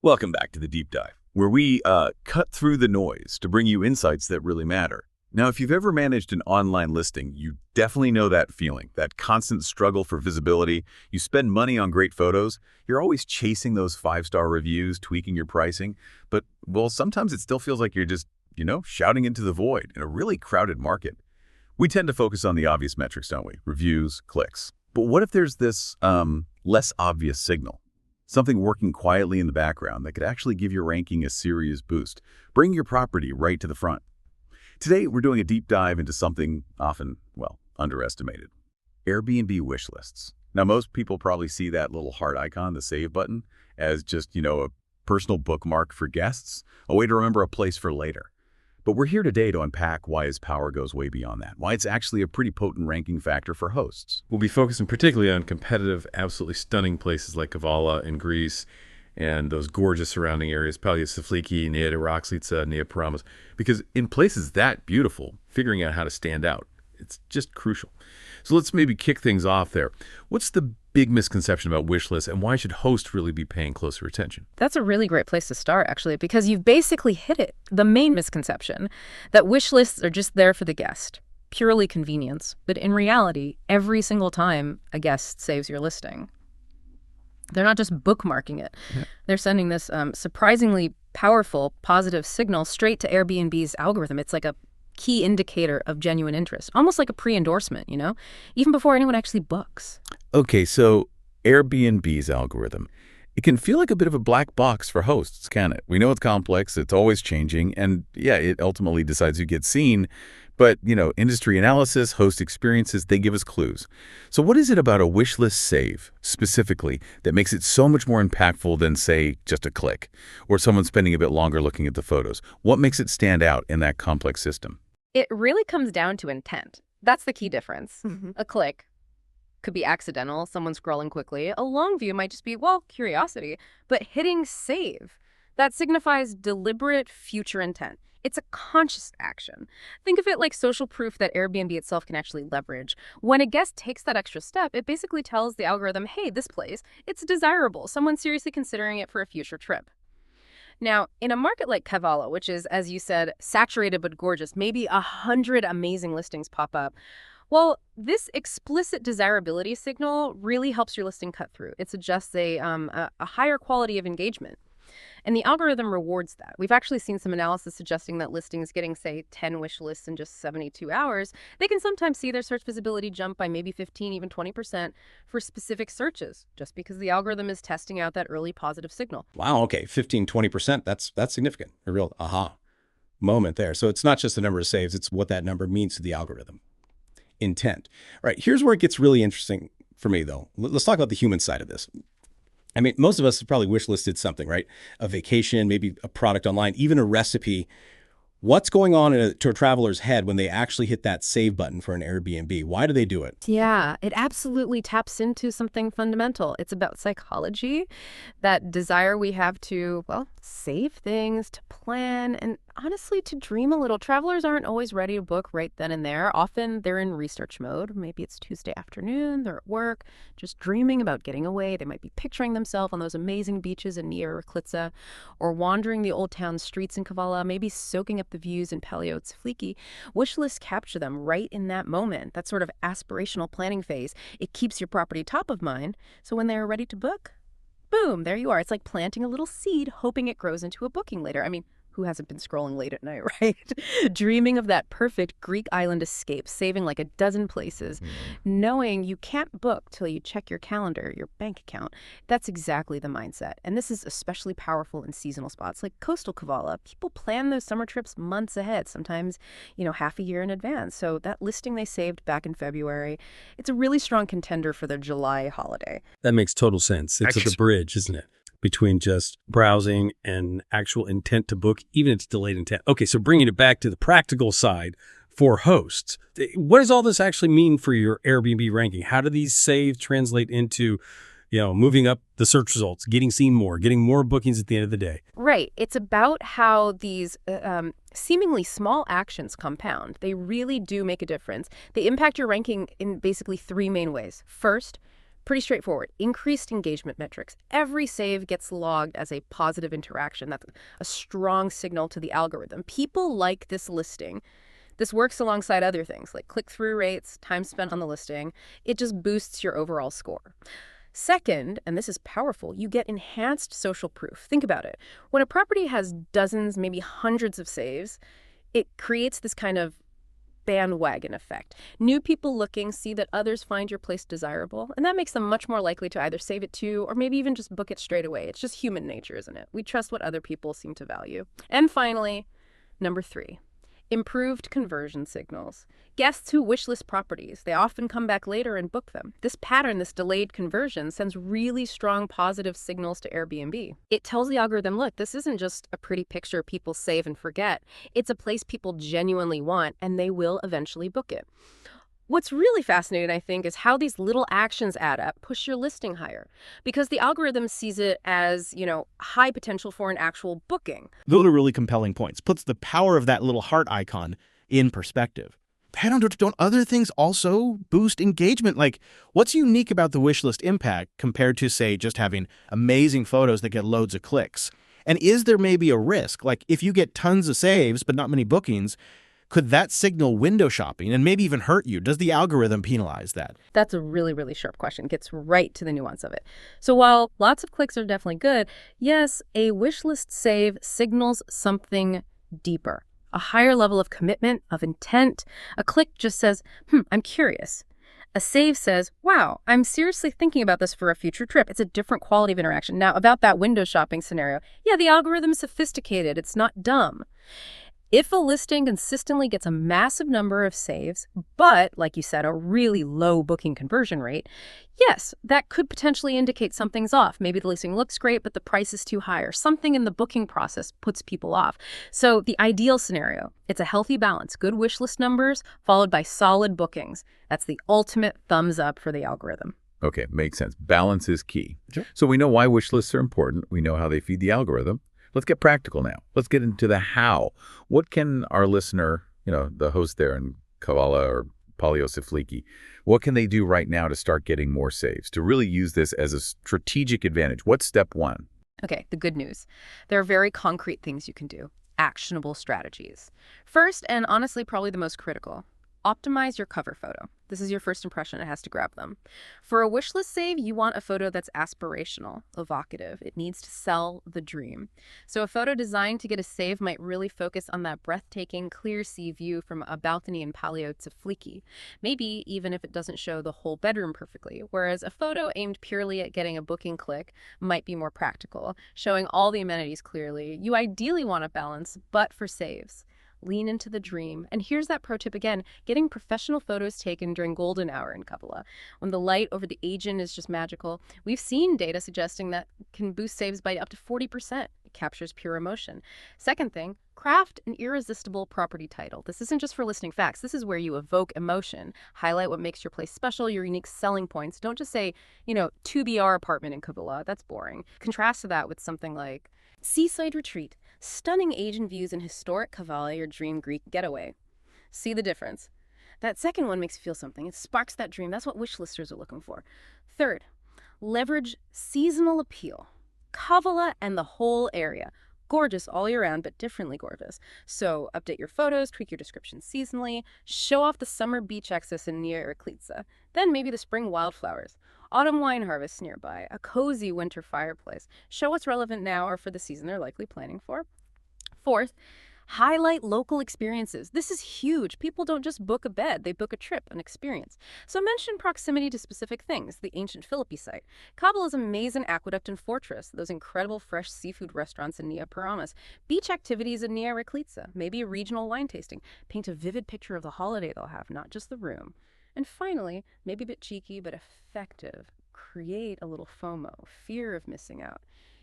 Welcome back to the Deep Dive, where we cut through the noise to bring you insights that really matter. Now, if you've ever managed an online listing, you definitely know that feeling, that constant struggle for visibility. You spend money on great photos. You're always chasing those five-star reviews, tweaking your pricing. But, well, sometimes it still feels like you're just, shouting into the void in a really crowded market. We tend to focus on the obvious metrics, don't we? Reviews, clicks. But what if there's this less obvious signal? Something working quietly in the background that could actually give your ranking a serious boost. Bring your property right to the front. Today, we're doing a deep dive into something often, underestimated. Airbnb wish lists. Now, most people probably see that little heart icon, the save button, as just, a personal bookmark for guests, a way to remember a place for later. But we're here today to unpack why its power goes way beyond that, why it's actually a pretty potent ranking factor for hosts. We'll be focusing particularly on competitive, absolutely stunning places like Kavala in Greece and those gorgeous surrounding areas, Palyasifliki, Nea Roxlica, Nea Paramas, because in places that beautiful, figuring out how to stand out, it's just crucial. So let's maybe kick things off there. What's the big misconception about wish lists, and why should hosts really be paying closer attention? That's a really great place to start, actually, because you've basically hit it. The main misconception that wish lists are just there for the guest, purely convenience. But in reality, every single time a guest saves your listing, they're not just bookmarking it. Yeah. They're sending this surprisingly powerful positive signal straight to Airbnb's algorithm. It's like a key indicator of genuine interest, almost like a pre-endorsement, even before anyone actually books. Okay, so Airbnb's algorithm, it can feel like a bit of a black box for hosts, can it? We know it's complex, it's always changing, and yeah, it ultimately decides who gets seen. But, industry analysis, host experiences, they give us clues. So what is it about a wish list save, specifically, that makes it so much more impactful than, say, just a click, or someone spending a bit longer looking at the photos? What makes it stand out in that complex system? It really comes down to intent. That's the key difference. Mm-hmm. A click could be accidental, someone scrolling quickly. A long view might just be, curiosity. But hitting save, that signifies deliberate future intent. It's a conscious action. Think of it like social proof that Airbnb itself can actually leverage. When a guest takes that extra step, it basically tells the algorithm, hey, this place, it's desirable. Someone's seriously considering it for a future trip. Now, in a market like Kavala, which is, as you said, saturated but gorgeous, maybe 100 amazing listings pop up. Well, this explicit desirability signal really helps your listing cut through. It suggests a higher quality of engagement. And the algorithm rewards that. We've actually seen some analysis suggesting that listings getting, say, 10 wish lists in just 72 hours, they can sometimes see their search visibility jump by maybe 15, even 20% for specific searches, just because the algorithm is testing out that early positive signal. Wow, okay, 15, 20%, that's significant, a real aha moment there. So it's not just the number of saves, it's what that number means to the algorithm. Intent. All right, here's where it gets really interesting for me, though. Let's talk about the human side of this. I mean, most of us have probably wish listed something, right? A vacation, maybe a product online, even a recipe. What's going on to a traveler's head when they actually hit that save button for an Airbnb? Why do they do it? Yeah, it absolutely taps into something fundamental. It's about psychology, that desire we have to, save things, to plan, and honestly, to dream a little. Travelers aren't always ready to book right then and there. Often they're in research mode. Maybe it's Tuesday afternoon, they're at work, just dreaming about getting away. They might be picturing themselves on those amazing beaches in Nea Roxlica, or wandering the old town streets in Kavala, maybe soaking up the views in Palyasifliki. Wish lists capture them right in that moment, that sort of aspirational planning phase. It keeps your property top of mind, so when they're ready to book, boom, there you are. It's like planting a little seed, hoping it grows into a booking later. I mean, who hasn't been scrolling late at night, right? Dreaming of that perfect Greek island escape, saving like a dozen places, knowing you can't book till you check your calendar, your bank account. That's exactly the mindset. And this is especially powerful in seasonal spots like coastal Kavala. People plan those summer trips months ahead, sometimes, half a year in advance. So that listing they saved back in February, it's a really strong contender for their July holiday. That makes total sense. It's like a bridge, isn't it? Between just browsing and actual intent to book, even if it's delayed intent. Okay, so bringing it back to the practical side for hosts, what does all this actually mean for your Airbnb ranking? How do these saves translate into, moving up the search results, getting seen more, getting more bookings at the end of the day? Right. It's about how these seemingly small actions compound. They really do make a difference. They impact your ranking in basically three main ways. First, pretty straightforward. Increased engagement metrics. Every save gets logged as a positive interaction. That's a strong signal to the algorithm. People like this listing. This works alongside other things like click-through rates, time spent on the listing. It just boosts your overall score. Second, and this is powerful, you get enhanced social proof. Think about it. When a property has dozens, maybe hundreds of saves, it creates this kind of bandwagon effect. New people looking see that others find your place desirable, and that makes them much more likely to either save it too or maybe even just book it straight away. It's just human nature, isn't it? We trust what other people seem to value. And finally, number 3. Improved conversion signals. Guests who wishlist properties, they often come back later and book them. This pattern, this delayed conversion, sends really strong positive signals to Airbnb. It tells the algorithm, look, this isn't just a pretty picture people save and forget. It's a place people genuinely want, and they will eventually book it. What's really fascinating, I think, is how these little actions add up, push your listing higher, because the algorithm sees it as, high potential for an actual booking. Those are really compelling points. Puts the power of that little heart icon in perspective. Don't other things also boost engagement? Like, what's unique about the wishlist impact compared to, say, just having amazing photos that get loads of clicks? And is there maybe a risk? Like, if you get tons of saves but not many bookings, could that signal window shopping and maybe even hurt you? Does the algorithm penalize that? That's a really, really sharp question. Gets right to the nuance of it. So while lots of clicks are definitely good, yes, a wishlist save signals something deeper, a higher level of commitment, of intent. A click just says, I'm curious. A save says, wow, I'm seriously thinking about this for a future trip. It's a different quality of interaction. Now, about that window shopping scenario, yeah, the algorithm is sophisticated. It's not dumb. If a listing consistently gets a massive number of saves, but, like you said, a really low booking conversion rate, yes, that could potentially indicate something's off. Maybe the listing looks great, but the price is too high, or something in the booking process puts people off. So the ideal scenario, it's a healthy balance, good wish list numbers followed by solid bookings. That's the ultimate thumbs up for the algorithm. Okay, makes sense. Balance is key. Sure. So we know why wish lists are important. We know how they feed the algorithm. Let's get practical now. Let's get into the how. What can our listener, the host there in Kavala or Sifliki, what can they do right now to start getting more saves, to really use this as a strategic advantage? What's step 1? Okay, the good news. There are very concrete things you can do, actionable strategies. First, and honestly probably the most critical, optimize your cover photo. This is your first impression. It has to grab them. For a wishlist save, you want a photo that's aspirational, evocative. It needs to sell the dream. So a photo designed to get a save might really focus on that breathtaking, clear sea view from a balcony in Sifliki. Maybe even if it doesn't show the whole bedroom perfectly. Whereas a photo aimed purely at getting a booking click might be more practical, showing all the amenities clearly. You ideally want a balance, but for saves. Lean into the dream. And here's that pro tip again, getting professional photos taken during golden hour in Kavala, when the light over the agent is just magical. We've seen data suggesting that can boost saves by up to 40%. It captures pure emotion. Second thing, craft an irresistible property title. This isn't just for listing facts. This is where you evoke emotion, highlight what makes your place special, your unique selling points. Don't just say, 2BR apartment in Kavala. That's boring. Contrast that with something like seaside retreat, stunning Asian views and historic Kavala, your dream Greek getaway. See the difference? That second one makes you feel something. It sparks that dream. That's what wishlisters are looking for. Third, leverage seasonal appeal. Kavala and the whole area. Gorgeous all year round, but differently gorgeous. So update your photos, tweak your description seasonally, show off the summer beach access in Nia Reklitsa, then maybe the spring wildflowers, autumn wine harvests nearby, a cozy winter fireplace. Show what's relevant now or for the season they're likely planning for. Fourth, highlight local experiences. This is huge. People don't just book a bed, they book a trip, an experience. So mention proximity to specific things, the ancient Philippi site, Kabala's amazing aqueduct and fortress, those incredible fresh seafood restaurants in Nia Paramas, beach activities in Nia Reklitsa, maybe a regional wine tasting. Paint a vivid picture of the holiday they'll have, not just the room. And finally, maybe a bit cheeky but effective, create a little FOMO, fear of missing out.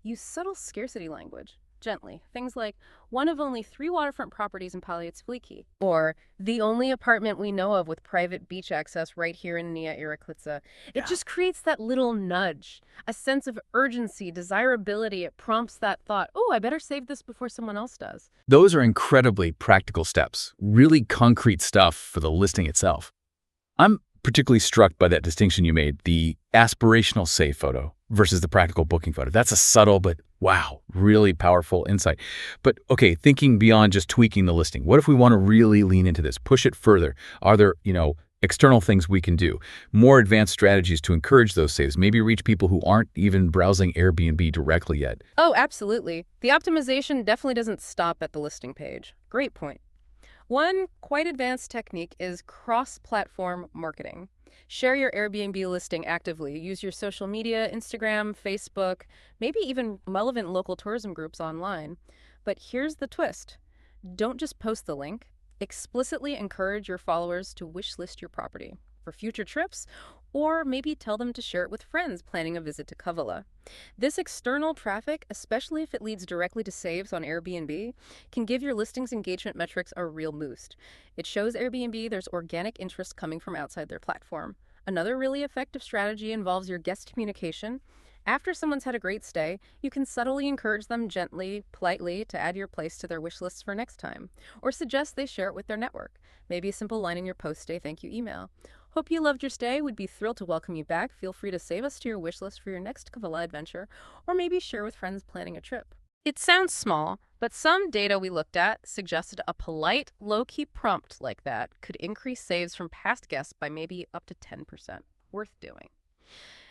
Use subtle scarcity language. Gently. Things like, one of only 3 waterfront properties in Sifliki, or the only apartment we know of with private beach access right here in Nia Reklitsa. It just creates that little nudge, a sense of urgency, desirability. It prompts that thought, oh, I better save this before someone else does. Those are incredibly practical steps, really concrete stuff for the listing itself. I'm particularly struck by that distinction you made, the aspirational save photo versus the practical booking photo. That's a subtle but, wow, really powerful insight. But okay, thinking beyond just tweaking the listing, what if we want to really lean into this, push it further? Are there, external things we can do, more advanced strategies to encourage those saves, maybe reach people who aren't even browsing Airbnb directly yet? Oh, absolutely. The optimization definitely doesn't stop at the listing page. Great point. One quite advanced technique is cross-platform marketing. Share your Airbnb listing actively. Use your social media, Instagram, Facebook, maybe even relevant local tourism groups online. But here's the twist. Don't just post the link. Explicitly encourage your followers to wishlist your property for future trips, or maybe tell them to share it with friends planning a visit to Kavala. This external traffic, especially if it leads directly to saves on Airbnb, can give your listings engagement metrics a real boost. It shows Airbnb there's organic interest coming from outside their platform. Another really effective strategy involves your guest communication. After someone's had a great stay, you can subtly encourage them gently, politely to add your place to their wish lists for next time, or suggest they share it with their network. Maybe a simple line in your post-stay thank you email. Hope you loved your stay. We'd be thrilled to welcome you back. Feel free to save us to your wish list for your next Kavala adventure, or maybe share with friends planning a trip. It sounds small, but some data we looked at suggested a polite, low-key prompt like that could increase saves from past guests by maybe up to 10%. Worth doing.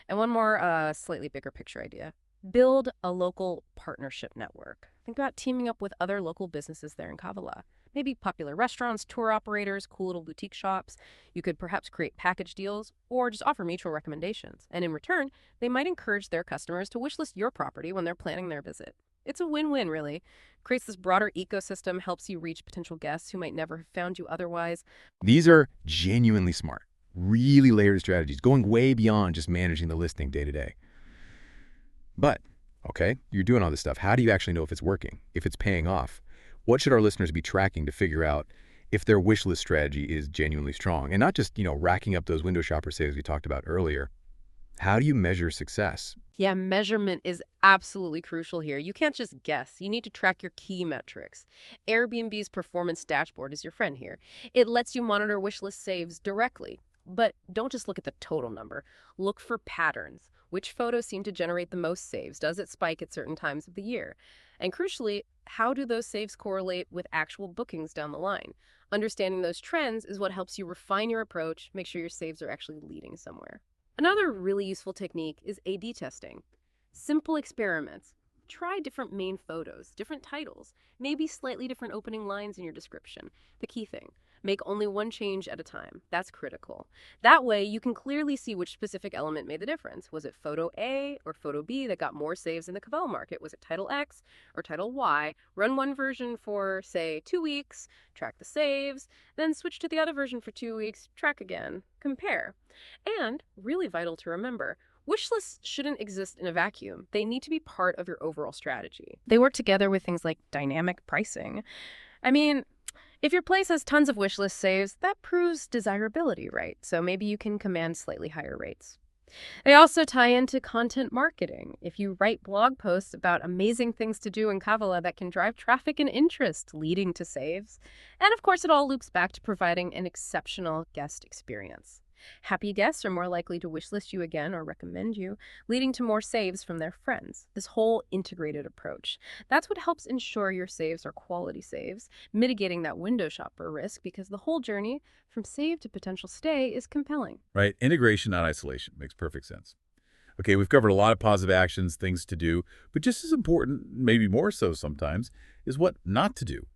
And one more slightly bigger picture idea. Build a local partnership network. Think about teaming up with other local businesses there in Kavala. Maybe popular restaurants, tour operators, cool little boutique shops. You could perhaps create package deals or just offer mutual recommendations. And in return, they might encourage their customers to wishlist your property when they're planning their visit. It's a win-win, really. Creates this broader ecosystem, helps you reach potential guests who might never have found you otherwise. These are genuinely smart, really layered strategies, going way beyond just managing the listing day to day. But, okay, you're doing all this stuff. How do you actually know if it's working, if it's paying off? What should our listeners be tracking to figure out if their wish list strategy is genuinely strong? And not just, racking up those window shopper saves we talked about earlier. How do you measure success? Yeah, measurement is absolutely crucial here. You can't just guess. You need to track your key metrics. Airbnb's performance dashboard is your friend here. It lets you monitor wishlist saves directly. But don't just look at the total number. Look for patterns. Which photos seem to generate the most saves? Does it spike at certain times of the year? And crucially, how do those saves correlate with actual bookings down the line? Understanding those trends is what helps you refine your approach, make sure your saves are actually leading somewhere. Another really useful technique is A/B testing. Simple experiments. Try different main photos, different titles, maybe slightly different opening lines in your description. The key thing. Make only one change at a time. That's critical. That way, you can clearly see which specific element made the difference. Was it photo A or photo B that got more saves in the Kavala market? Was it title X or title Y? Run one version for, say, 2 weeks, track the saves, then switch to the other version for 2 weeks, track again, compare. And, really vital to remember, wishlists shouldn't exist in a vacuum. They need to be part of your overall strategy. They work together with things like dynamic pricing. I mean, if your place has tons of wishlist saves, that proves desirability, right? So maybe you can command slightly higher rates. They also tie into content marketing. If you write blog posts about amazing things to do in Kavala that can drive traffic and interest, leading to saves. And of course, it all loops back to providing an exceptional guest experience. Happy guests are more likely to wishlist you again or recommend you, leading to more saves from their friends. This whole integrated approach. That's what helps ensure your saves are quality saves, mitigating that window shopper risk because the whole journey from save to potential stay is compelling. Right? Integration, not isolation. Makes perfect sense. Okay, we've covered a lot of positive actions, things to do, but just as important, maybe more so sometimes, is what not to do.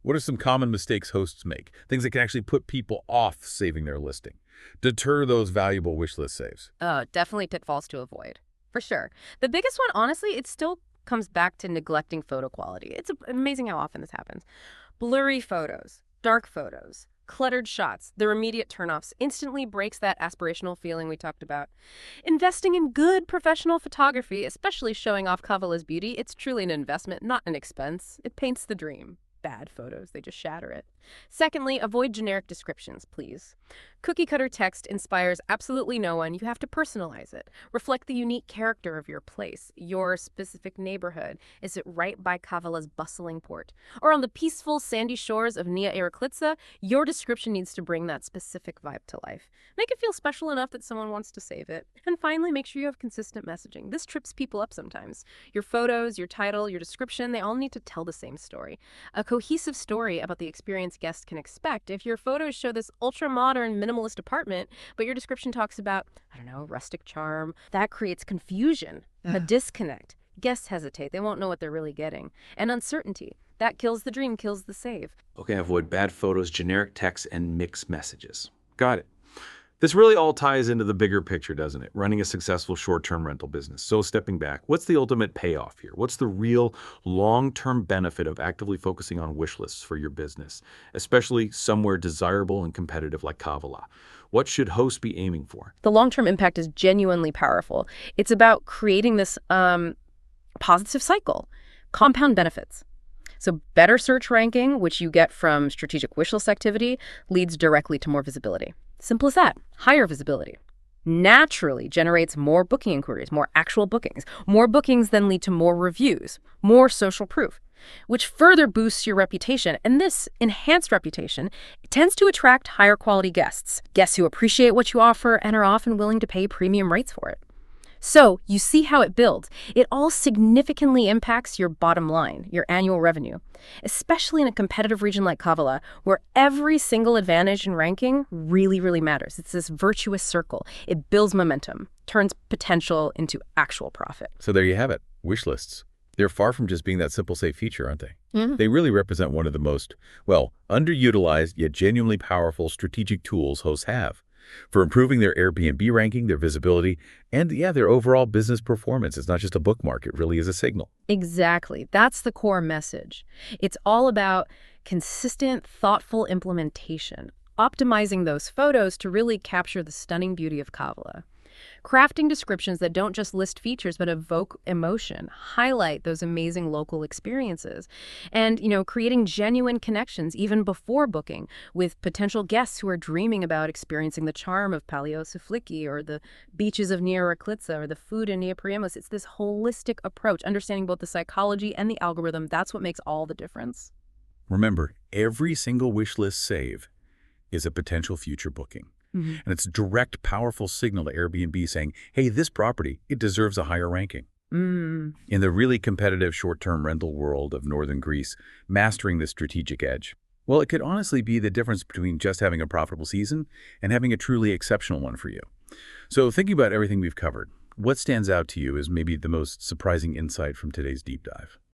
What are some common mistakes hosts make? Things that can actually put people off saving their listing. Deter those valuable wish list saves. Definitely pitfalls to avoid. For sure. The biggest one, honestly, it still comes back to neglecting photo quality. It's amazing how often this happens. Blurry photos, dark photos, cluttered shots, their immediate turnoffs instantly breaks that aspirational feeling we talked about. Investing in good professional photography, especially showing off Kavala's beauty, it's truly an investment, not an expense. It paints the dream. bad photos. They just shatter it. Secondly, avoid generic descriptions, please. Cookie-cutter text inspires absolutely no one. You have to personalize it. Reflect the unique character of your place, your specific neighborhood. Is it right by Kavala's bustling port? Or on the peaceful, sandy shores of Nia Eraklitsa? Your description needs to bring that specific vibe to life. Make it feel special enough that someone wants to save it. And finally, make sure you have consistent messaging. This trips people up sometimes. Your photos, your title, your description, they all need to tell the same story. A cohesive story about the experience guests can expect. If your photos show this ultra-modern, minimalist apartment, but your description talks about, I don't know, rustic charm, that creates confusion, a disconnect. Guests hesitate. They won't know what they're really getting. And uncertainty. That kills the dream, kills the save. Okay, avoid bad photos, generic text, and mixed messages. Got it. This really all ties into the bigger picture, doesn't it? Running a successful short-term rental business. So stepping back, what's the ultimate payoff here? What's the real long-term benefit of actively focusing on wish lists for your business, especially somewhere desirable and competitive like Kavala? What should hosts be aiming for? The long-term impact is genuinely powerful. It's about creating this positive cycle, compound benefits. So better search ranking, which you get from strategic wishlist activity, leads directly to more visibility. Simple as that. Higher visibility naturally generates more booking inquiries, more actual bookings. More bookings then lead to more reviews, more social proof, which further boosts your reputation. And this enhanced reputation tends to attract higher quality guests who appreciate what you offer and are often willing to pay premium rates for it. So you see how it builds. It all significantly impacts your bottom line, your annual revenue, especially in a competitive region like Kavala, where every single advantage in ranking really, really matters. It's this virtuous circle. It builds momentum, turns potential into actual profit. So there you have it, wish lists. They're far from just being that simple, safe feature, aren't they? Mm-hmm. They really represent one of the most, well, underutilized yet genuinely powerful strategic tools hosts have for improving their Airbnb ranking, their visibility, and their overall business performance. It's not just a bookmark, it really is a signal. Exactly. That's the core message. It's all about consistent, thoughtful implementation, optimizing those photos to really capture the stunning beauty of Kavala. Crafting descriptions that don't just list features but evoke emotion, highlight those amazing local experiences, and, creating genuine connections even before booking with potential guests who are dreaming about experiencing the charm of Paleosifliki or the beaches of Nia Eraklitsa or the food in Neapriamos. It's this holistic approach, understanding both the psychology and the algorithm. That's what makes all the difference. Remember, every single wish list save is a potential future booking. Mm-hmm. And it's a direct, powerful signal to Airbnb saying, hey, this property, it deserves a higher ranking. Mm. In the really competitive short-term rental world of northern Greece, mastering this strategic edge, well, it could honestly be the difference between just having a profitable season and having a truly exceptional one for you. So thinking about everything we've covered, what stands out to you as maybe the most surprising insight from today's deep dive?